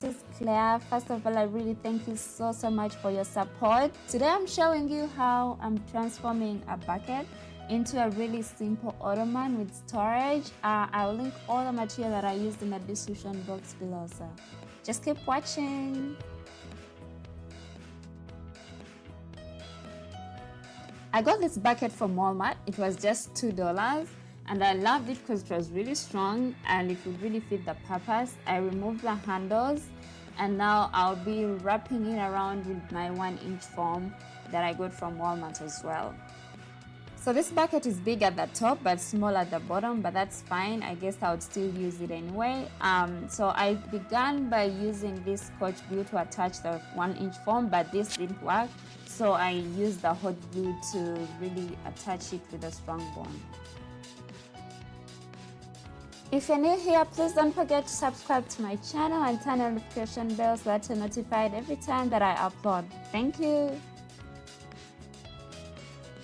this is Claire. First of all, I really thank you so much for your support. Today I'm showing you how I'm transforming a bucket into a really simple ottoman with storage. I'll link all the material that I used in the description box below, so just keep watching. I got this bucket from Walmart. It was just $2 and I loved it because it was really strong and it would really fit the purpose. I removed the handles and now I'll be wrapping it around with my 1-inch foam that I got from Walmart as well. So this bucket is big at the top but small at the bottom, but that's fine. I guess I would still use it anyway. So I began by using this Scotch glue to attach the 1-inch foam, but this didn't work. So I used the hot glue to really attach it with a strong bond. If you're new here, please don't forget to subscribe to my channel and turn on the notification bell so that you're notified every time that I upload. Thank you.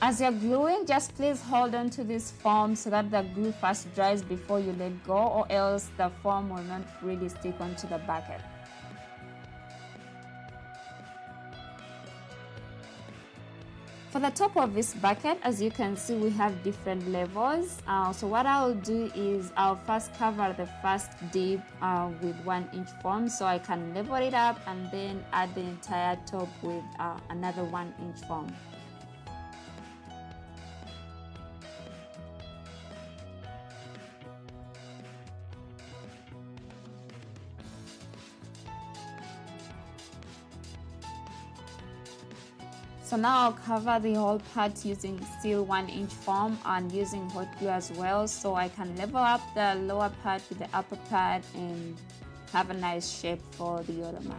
As you're gluing, just please hold on to this foam so that the glue first dries before you let go, or else the foam will not really stick onto the bucket. For the top of this bucket, as you can see, we have different levels. So what I'll do is I'll first cover the first dip with 1-inch foam so I can level it up, and then add the entire top with another 1-inch foam. So now I'll cover the whole part using still 1-inch foam and using hot glue as well, so I can level up the lower part with the upper part and have a nice shape for the ottoman.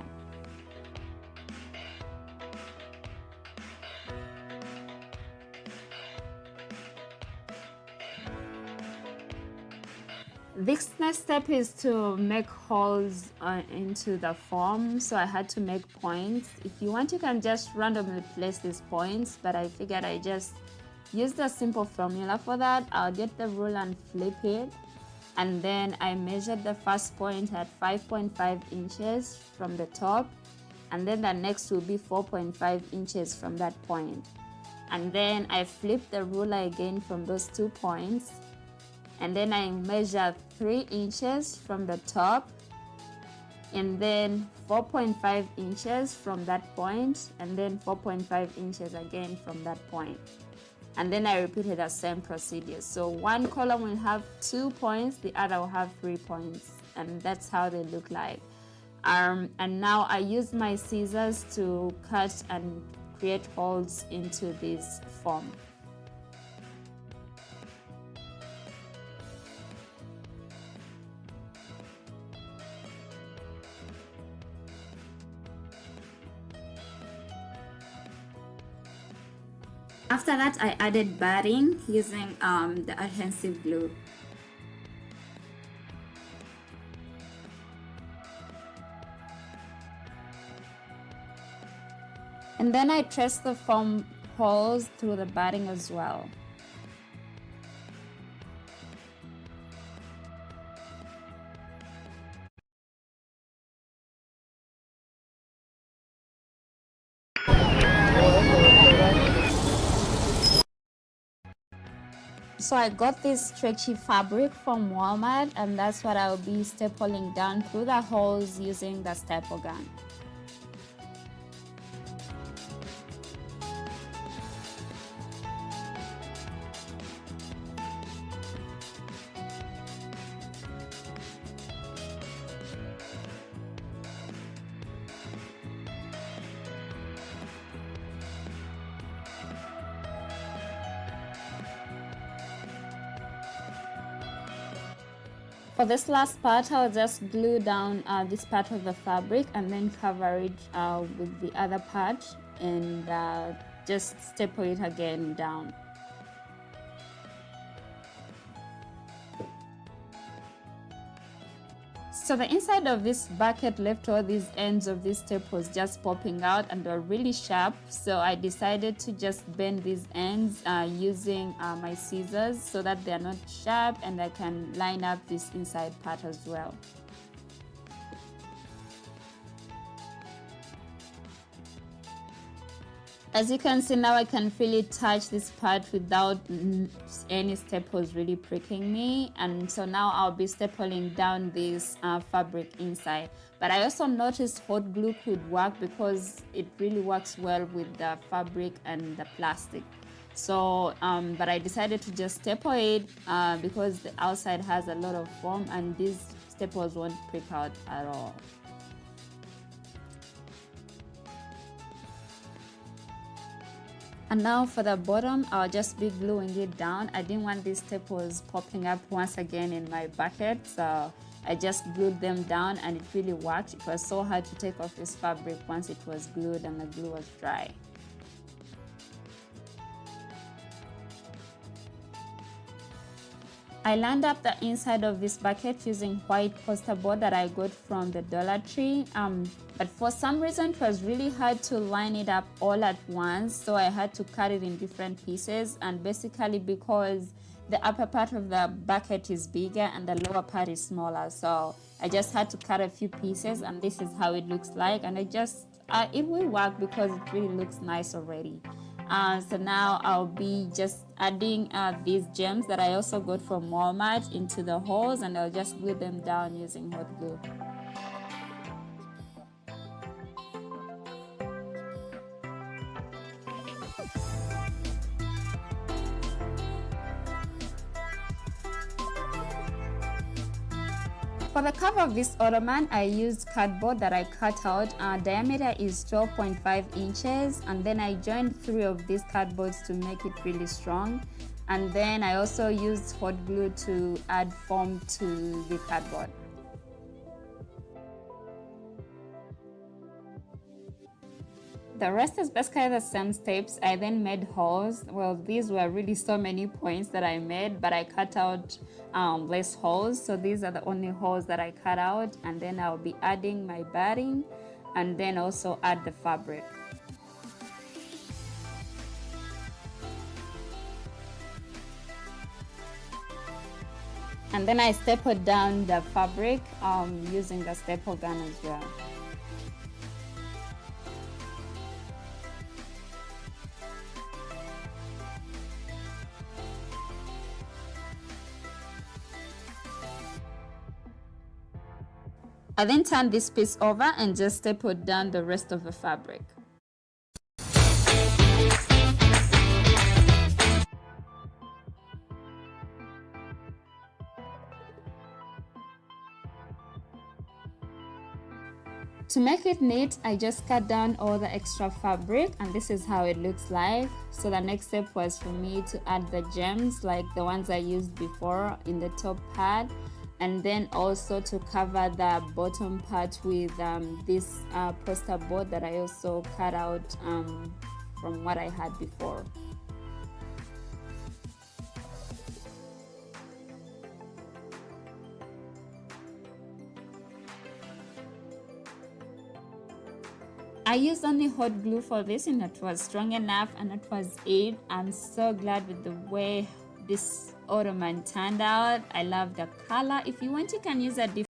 This next step is to make holes into the foam, so I had to make points. If you want, you can just randomly place these points, but I figured I just used a simple formula for that. I'll get the rule and flip it, and then I measured the first point at 5.5 inches from the top, and then the next will be 4.5 inches from that point. And then I flipped the ruler again from those 2 points, and then I measure 3 inches from the top, and then 4.5 inches from that point, and then 4.5 inches again from that point. And then I repeated the same procedure. So one column will have 2 points, the other will have 3 points, and that's how they look like. And now I use my scissors to cut and create holes into this foam. After that, I added batting using the adhesive glue. And then I traced the foam holes through the batting as well. So I got this stretchy fabric from Walmart, and that's what I'll be stapling down through the holes using the staple gun. For this last part, I'll just glue down this part of the fabric and then cover it with the other part, and just staple it again down. So the inside of this bucket left all these ends of these staples just popping out, and they're really sharp. So I decided to just bend these ends using my scissors so that they're not sharp, and I can line up this inside part as well. As you can see now, I can really touch this part without any staples really pricking me. And so now I'll be stapling down this fabric inside. But I also noticed hot glue could work because it really works well with the fabric and the plastic. So, but I decided to just staple it because the outside has a lot of foam and these staples won't prick out at all. And now for the bottom, I'll just be gluing it down. I didn't want these staples popping up once again in my bucket, so I just glued them down and it really worked. It was so hard to take off this fabric once it was glued and the glue was dry. I lined up the inside of this bucket using white poster board that I got from the Dollar Tree. But for some reason it was really hard to line it up all at once, so I had to cut it in different pieces, and basically because the upper part of the bucket is bigger and the lower part is smaller, so I just had to cut a few pieces and this is how it looks like, and it will work because it really looks nice already. So now I'll be just adding these gems that I also got from Walmart into the holes, and I'll just glue them down using hot glue. For the cover of this ottoman, I used cardboard that I cut out. Diameter is 12.5 inches, and then I joined 3 of these cardboards to make it really strong. And then I also used hot glue to add foam to the cardboard. The rest is basically the same steps. I then made holes. Well, these were really so many points that I made, but I cut out less holes. So these are the only holes that I cut out. And then I'll be adding my batting and then also add the fabric. And then I stapled down the fabric using the staple gun as well. I then turned this piece over and just stapled down the rest of the fabric. To make it neat, I just cut down all the extra fabric and this is how it looks like. So the next step was for me to add the gems like the ones I used before in the top part, and then also to cover the bottom part with this poster board that I also cut out from what I had before. I used only hot glue for this and it was strong enough, and it was it. I'm so glad with the way this ottoman turned out. I love the color. If you want, you can use a different